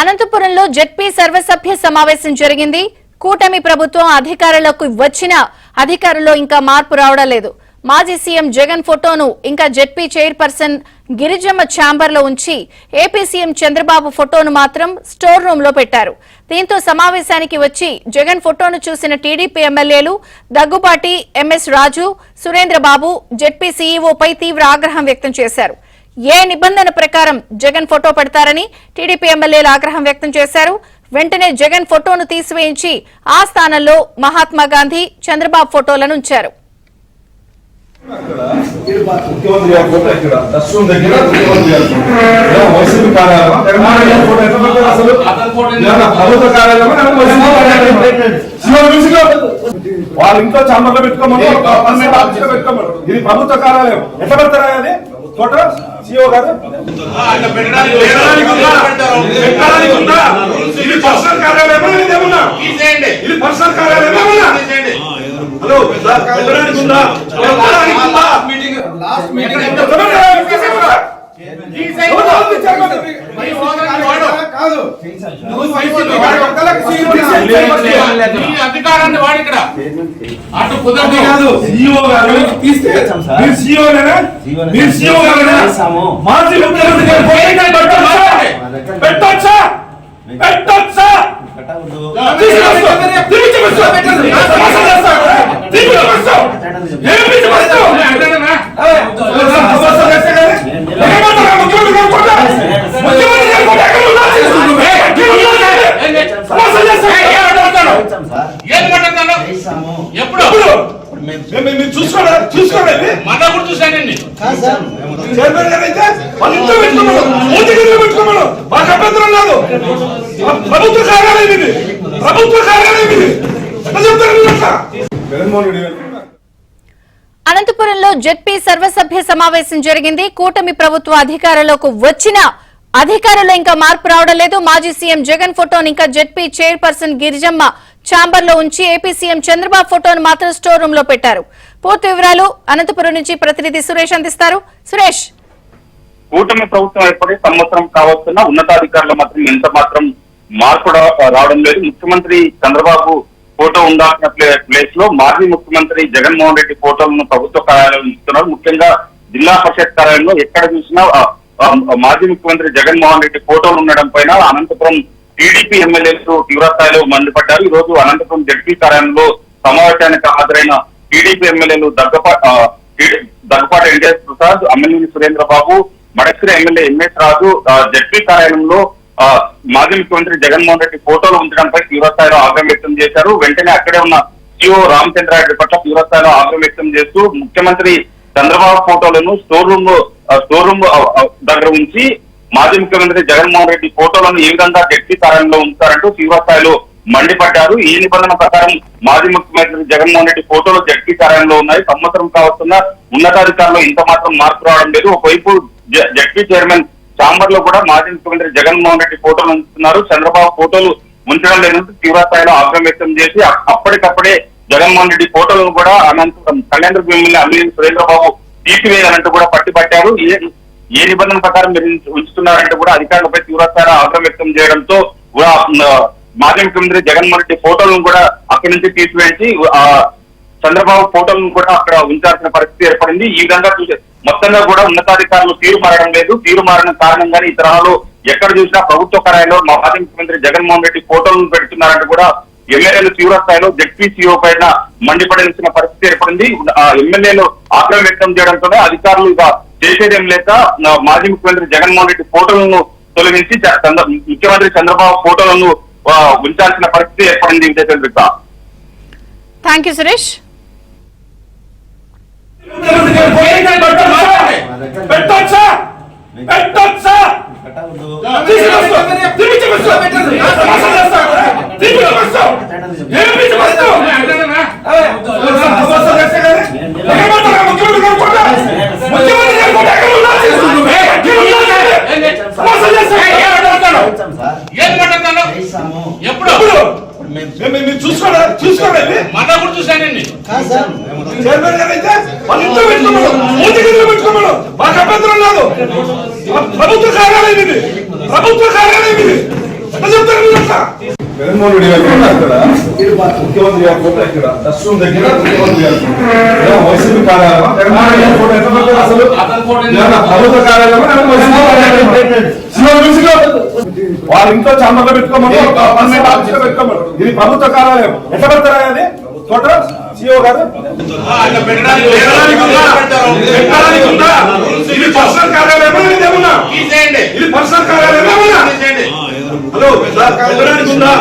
అనంతపురంలో జెడ్పీ సర్వసభ్య సమావేశం జరిగింది. కూటమి ప్రభుత్వం అధికారంలోకి వచ్చినా అధికారంలో ఇంకా మార్పు రావడం లేదు. మాజీ సీఎం జగన్ ఫోటోను ఇంకా జెడ్పీ చైర్పర్సన్ గిరిజమ్మ ఛాంబర్లో ఉంచి ఏపీ సీఎం చంద్రబాబు ఫోటోను మాత్రం స్టోర్ రూమ్ లో పెట్టారు. దీంతో సమావేశానికి వచ్చి జగన్ ఫోటోను చూసిన టీడీపీ ఎమ్మెల్యేలు దగ్గుబాటి, ఎంఎస్ రాజు, సురేంద్రబాబు జెడ్పీ సీఈఓపై తీవ్ర ఆగ్రహం వ్యక్తం చేశారు. ఏ నిబంధన ప్రకారం జగన్ ఫోటో పెడతారని టీడీపీ ఎమ్మెల్యేలు ఆగ్రహం వ్యక్తం చేశారు. వెంటనే జగన్ ఫోటోను తీసివేయించి ఆ స్థానంలో మహాత్మా గాంధీ, చంద్రబాబు ఫోటోలను ఉంచారు. వాళ్ళ ఇంట్లో చాంబర్లో పెట్టుకోమని ఇది ప్రభుత్వ కార్యాలయం ఎట్లా పెడతారా అది ఫోటో సీఓ గారు ఇది పర్సనల్ కార్యాలయం ఇది పర్సనల్ కార్యాలయం హలో పెట్టడానికి ఉందా లాస్ట్ మీటింగ్ అధికారాన్ని వాడు ఇక్కడ అటు కుదరదు కాదు. సీఓ గారు తీస్తే మీరు సీఓ గారా, మీరు సీఓ గారా, మాజీ ముఖ్యమంత్రి గారు పెట్టొచ్చా పెట్టొచ్చా చూసుకోండి మన కూడా చూసానండి. ప్రభుత్వ కార్యాలయం ఇది, ప్రభుత్వ కార్యాలయం ఇది. అనంతపురంలో జెడ్పీ సర్వసభ్య సమావేశం జరిగింది. కూటమి ప్రభుత్వ అధికారంలోకి వచ్చినా అధికారంలో ఇంకా మార్పు రావడం లేదు. మాజీ సీఎం జగన్ ఫోటోను ఇంకా జెడ్పీ చైర్పర్సన్ గిరిజమ్మ ఛాంబర్ లో ఉంచి ఏపీ సీఎం చంద్రబాబు ఫోటోను మాత్రం స్టోర్ రూమ్ లో పెట్టారు. పూర్తి వివరాలు అనంతపురం నుంచి ప్రతినిధి సురేష్ అందిస్తారు. సురేష్, కూటమి ప్రభుత్వం ఏర్పడి సంవత్సరం కావస్తున్న ఉన్నతాధికారులు మాత్రం ఎంత మాత్రం మార్పు రావడం లేదు. ముఖ్యమంత్రి చంద్రబాబు ఫోటో ఉండాల్సిన ప్లేస్ లో మాజీ ముఖ్యమంత్రి జగన్మోహన్ రెడ్డి ఫోటోలను ప్రభుత్వ కార్యాలయం ఇస్తున్నారు. ముఖ్యంగా జిల్లా పరిషత్ కార్యాలయంలో ఎక్కడ చూసినా మాజీ ముఖ్యమంత్రి జగన్మోహన్ రెడ్డి ఫోటోలు ఉండడం పైన అనంతపురం టీడీపీ ఎమ్మెల్యేలు తీవ్రస్థాయిలో మండిపడ్డారు. ఈ రోజు అనంతపురం జడ్పీ కార్యాలయంలో సమావేశానికి హాజరైన టీడీపీ ఎమ్మెల్యేలు దగ్గుపాటి ఎన్టీఆర్ ప్రసాద్, అమ్మినేని సురేంద్రబాబు, మడక్సిరి ఎమ్మెల్యే ఎంఎస్ రాజు జడ్పీ కార్యాలయంలో మాజీ ముఖ్యమంత్రి జగన్మోహన్ రెడ్డి ఫోటోలు ఉంచడంపై తీవ్రస్థాయిలో ఆగ్రహం వ్యక్తం చేశారు. వెంటనే అక్కడే ఉన్న సీఓ రామచంద్రారెడ్డి పట్ల తీవ్రస్థాయిలో ఆగ్రహం వ్యక్తం చేస్తూ ముఖ్యమంత్రి చంద్రబాబు ఫోటోలను స్టోర్ రూమ్ దగ్గర ఉంచి మాజీ ముఖ్యమంత్రి జగన్మోహన్ రెడ్డి ఫోటోలను ఏ విధంగా జడ్పీ కార్యాలయంలో ఉంచారంటూ తీవ్రస్థాయిలో మండిపడ్డారు. ఈ నిబంధన ప్రకారం మాజీ ముఖ్యమంత్రి జగన్మోహన్ రెడ్డి ఫోటోలు జడ్పీ కార్యాలయంలో ఉన్నాయి. సంవత్సరం కావస్తున్న ఉన్నతాధికారులు ఇంత మాత్రం మార్పు రావడం లేదు. ఒకవైపు జడ్పీ చైర్మన్ ఛాంబర్ లో కూడా మాజీ ముఖ్యమంత్రి జగన్మోహన్ రెడ్డి ఫోటోలు ఉంచుతున్నారు. చంద్రబాబు ఫోటోలు ఉంచడం లేదంటూ తీవ్రస్థాయిలో ఆగ్రహం వ్యక్తం చేసి అప్పటికప్పుడే జగన్మోహన్ రెడ్డి ఫోటోలను కూడా అనంతరం కళ్యాణ భూమిని అమ్మినేని సురేంద్రబాబు తీసివేయాలంటూ కూడా పట్టిపట్టారు. ఏ నిబంధన ప్రకారం మీరు ఉంచుతున్నారంటూ కూడా అధికారులపై తీవ్రస్థాయిలో ఆగ్రహం వ్యక్తం చేయడంతో మాజీ ముఖ్యమంత్రి జగన్మోహన్ రెడ్డి ఫోటోలను కూడా అక్కడి నుంచి తీసివేసి చంద్రబాబు ఫోటోలను కూడా అక్కడ ఉంచాల్సిన పరిస్థితి ఏర్పడింది. ఈ విధంగా మొత్తంగా కూడా ఉన్నతాధికారులు తీరు మారడం లేదు. తీరు మారిన కారణంగానే ఈ తరహాలో ఎక్కడ చూసినా ప్రభుత్వ కార్యాలయంలో మాజీ ముఖ్యమంత్రి జగన్మోహన్ రెడ్డి ఫోటోలను పెడుతున్నారంటూ కూడా ఎమ్మెల్యేలు తీవ్ర స్థాయిలో జడ్పీ సీఓ పైన మండిపడాల్సిన పరిస్థితి ఏర్పడింది. ఎమ్మెల్యేలు ఆగ్రహం వ్యక్తం చేయడంతోనే అధికారులు ఇక చేసేదేం లేక మాజీ ముఖ్యమంత్రి జగన్మోహన్ రెడ్డి ఫోటోలను తొలగించి ముఖ్యమంత్రి చంద్రబాబు ఫోటోలను ఉంచాల్సిన పరిస్థితి ఏర్పడింది. Thank you Suresh. పెట్టొచ్చా పెట్టొచ్చా చూసుకోండి మన కూడా చూసానండి. ప్రభుత్వ కార్యాలయం ఇది, ప్రభుత్వ కార్యాలయం ఇది. జగన్మోహన్ రెడ్డి గారు అక్కడ ముఖ్యమంత్రి గారి ఫోటో ఇక్కడ డస్ట్ రూమ్ దగ్గర ముఖ్యమంత్రి గారి ఫోటో వైసీపీ కార్యాలయం జగన్మోహన్ రెడ్డి గారి ఫోటో ఎట్లా పెట్టారు అసలు ప్రభుత్వ కార్యాలయం వాళ్ళ ఇంట్లో చాంబర్లో పెట్టుకోమని గవర్నమెంట్ ఆఫీస్ లో పెట్టుకోమని ఇది ప్రభుత్వ కార్యాలయం ఎట్లా పెడతారా అది ఫోటో సిఓ గారు అట్లా పెట్టడానికి ఉందా? ఇది పర్సనల్ కార్యాలయం తీసేయండి. ఇది పర్సనల్ కార్యాలయం తీసేయండి. హలో పెట్టడానికి ఉందా